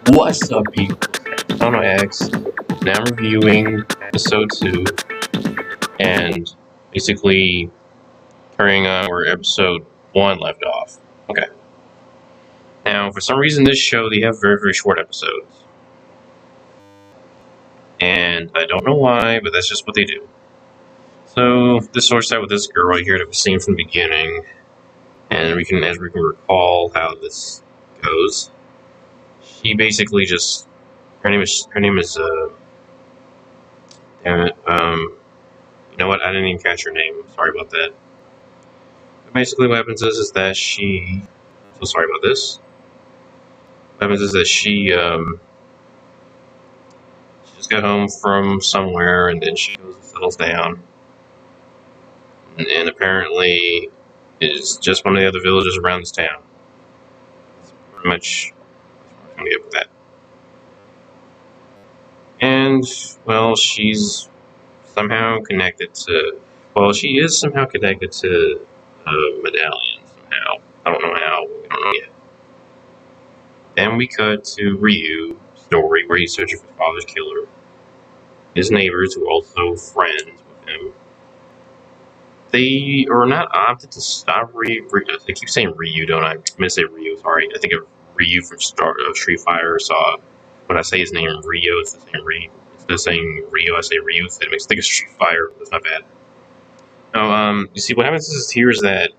What's up, people? Tono X. Now I'm reviewing episode 2 and basically carrying on where episode 1 left off. Okay. Now, for some reason, this show, they have very, very short episodes. And I don't know why, but that's just what they do. So, this starts out with this girl right here that we've seen from the beginning. And as we can recall how this goes, she basically just, her name is, damn it, you know what, I didn't even catch her name, sorry about that. But basically what happens is that so sorry about this. What happens is that she just got home from somewhere and then she goes and settles down. And apparently is just one of the other villages around this town. That's pretty much what I'm going to get with that. And, well, she's somehow connected to, she is somehow connected to a medallion somehow. I don't know how, we don't know yet. Then we cut to Ryu's story where he's searching for his father's killer. His neighbors, who are also friends with him, they are not opted to stop Ryu. I keep saying Ryu, don't I? I'm going to say Ryu, sorry. I think of Ryu from Street Fighter. So when I say his name Ryu, it's the same Ryu. Instead of saying Ryu, I say Ryu. It makes me think of Street Fighter. That's not bad. Now, you see, what happens here is that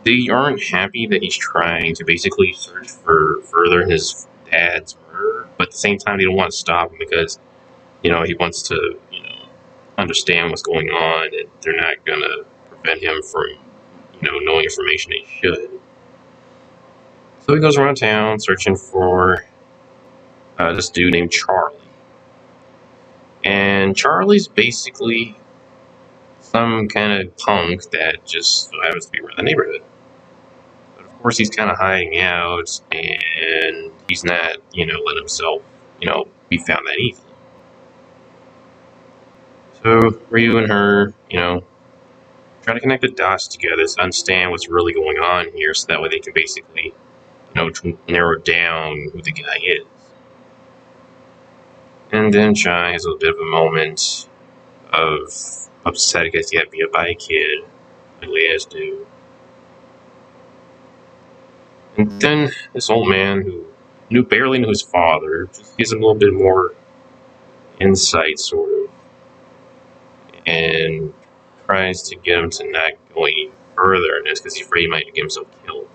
they aren't happy that he's trying to basically search for further his dad's murder, but at the same time, they don't want to stop him because, he wants to, understand what's going on, and they're not going to prevent him from, knowing information he should. So he goes around town searching for this dude named Charlie. And Charlie's basically some kind of punk that just happens to be around the neighborhood. But of course, he's kind of hiding out, and he's not, letting himself, be found that easily. So Ryu and her, try to connect the dots together to understand what's really going on here, so that way they can basically, narrow down who the guy is. And then Chai has a bit of a moment of upset because he got beat up by a kid, like Leah's do. And then this old man who barely knew his father just gives him a little bit more insight, sort of, and tries to get him to not go any further in this because he's afraid he might get himself killed.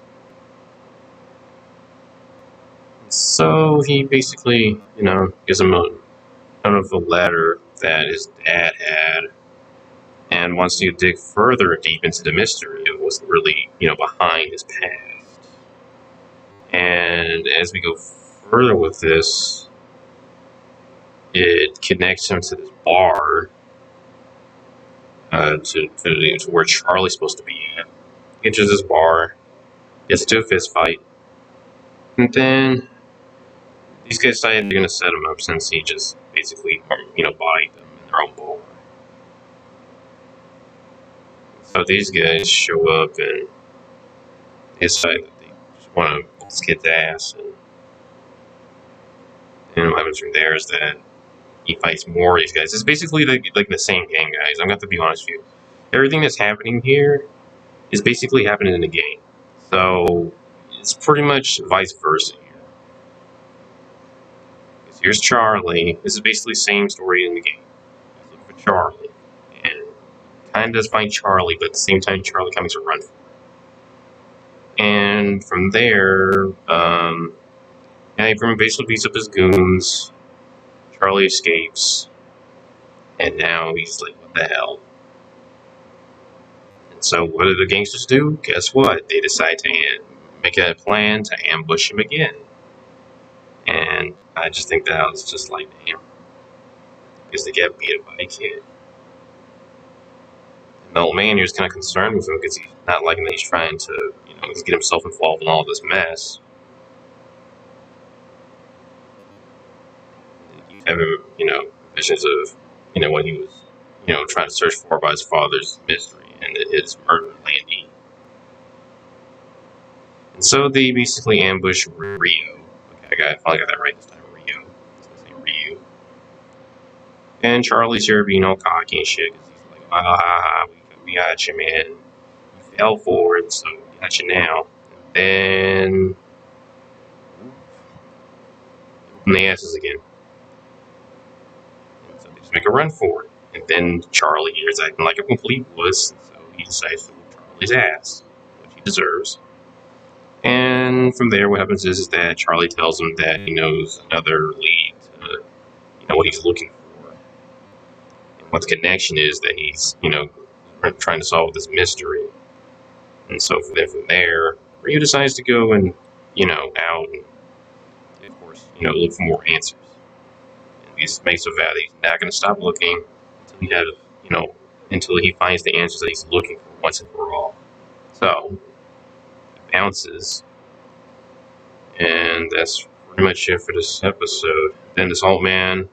So he basically, gives him kind of a letter that his dad had, and wants to dig further deep into the mystery of what's really, behind his past. And as we go further with this, it connects him to this bar, to where Charlie's supposed to be at. He enters this bar, gets into a fist fight, and then these guys decide they're going to set him up since he just basically, bodied them in their own bar. So these guys show up and they decide that they just want to whip this kid's ass. And what happens from there is that he fights more of these guys. It's basically like the same game, guys. I'm going to have to be honest with you. Everything that's happening here is basically happening in the game. So it's pretty much vice versa here. Because here's Charlie. This is basically the same story in the game. He's looking for Charlie. And kind of does find Charlie, but at the same time, Charlie comes to run for him. And from there, he basically beats up his goons. Charlie escapes, and now he's like, what the hell? And so what do the gangsters do? Guess what? They decide to make a plan to ambush him again. And I just think that was just like, damn. Because they get beat up by a kid. And the old man here's kind of concerned with him because he's not liking that he's trying to, get himself involved in all this mess. Having, visions of, what he was, trying to search for by his father's mystery and his murder of Landy. And so they basically ambush Rio. Okay, I I finally got that right this time. Rio. It's the same Ryu. And Charlie's here being all cocky and shit because he's like, ah, we got you, man. You fell for it, so we got you now. And then open the asses again. And so they just make a run for it. And then Charlie here is acting like a complete wuss, and so he decides to whoop Charlie's ass, which he deserves. And from there, what happens is that Charlie tells him that he knows another lead to, what he's looking for. And what the connection is that he's, trying to solve this mystery. And so from there, Ryu decides to go and, out and, of course, look for more answers. And he makes a vow that he's not going to stop looking until he finds the answers that he's looking for once and for all. So, he bounces. And that's pretty much it for this episode. Then this old man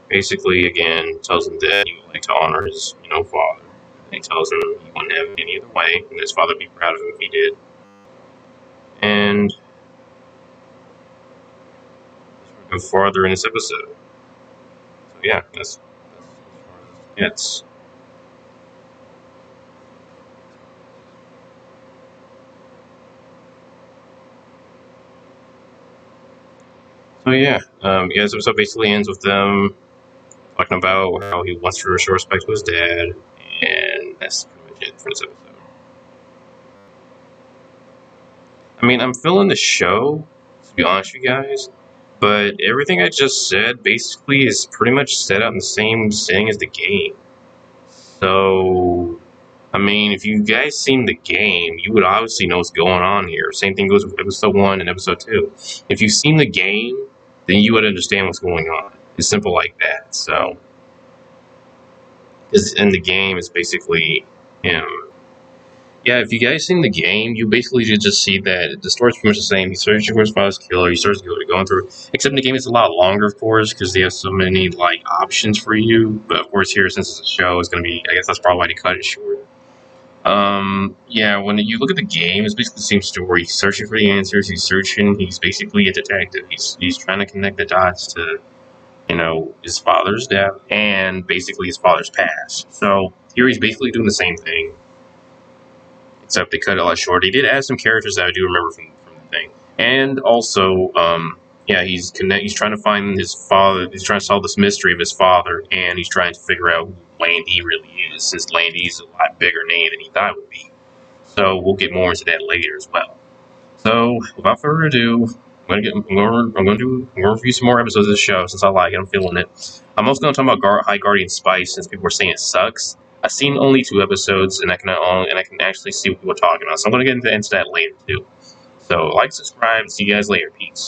basically, again, tells him that he would like to honor his, father. And he tells him he wouldn't have it any other way, and his father would be proud of him if he did. And let's go farther in this episode. So yeah, that's as far as it gets. So yeah, this episode basically ends with them talking about how he wants to show respect to his dad, and that's pretty much it for this episode. I mean, I'm feeling the show, to be honest with you guys, but everything I just said basically is pretty much set out in the same setting as the game. So, I mean, if you guys seen the game, you would obviously know what's going on here. Same thing goes with episode 1 and episode 2. If you've seen the game, then you would understand what's going on. It's simple like that. So, in the game, it's basically him. Yeah, if you guys seen the game, you basically just see that the story's pretty much the same. He's searching for his father's killer. He starts going through. Except in the game, it's a lot longer, of course, because they have so many options for you. But of course, here since it's a show, it's gonna be. I guess that's probably why they cut it short. Yeah, when you look at the game, it's basically the same story. He's searching for the answers. He's searching. He's basically a detective. He's trying to connect the dots to, his father's death and basically his father's past. So here he's basically doing the same thing. Except they cut it a lot short. He did add some characters that I do remember from the thing. And also, he's trying to find his father. He's trying to solve this mystery of his father, and he's trying to figure out who Landy really is, since Landy's a lot bigger name than he thought it would be. So we'll get more into that later as well. So without further ado, I'm going to review some more episodes of the show since I like it. I'm feeling it. I'm also going to talk about High Guardian Spice since people were saying it sucks. I've seen only 2 episodes, and I can actually see what people are talking about. So I'm going to get into that later too. So like, subscribe, and see you guys later. Peace.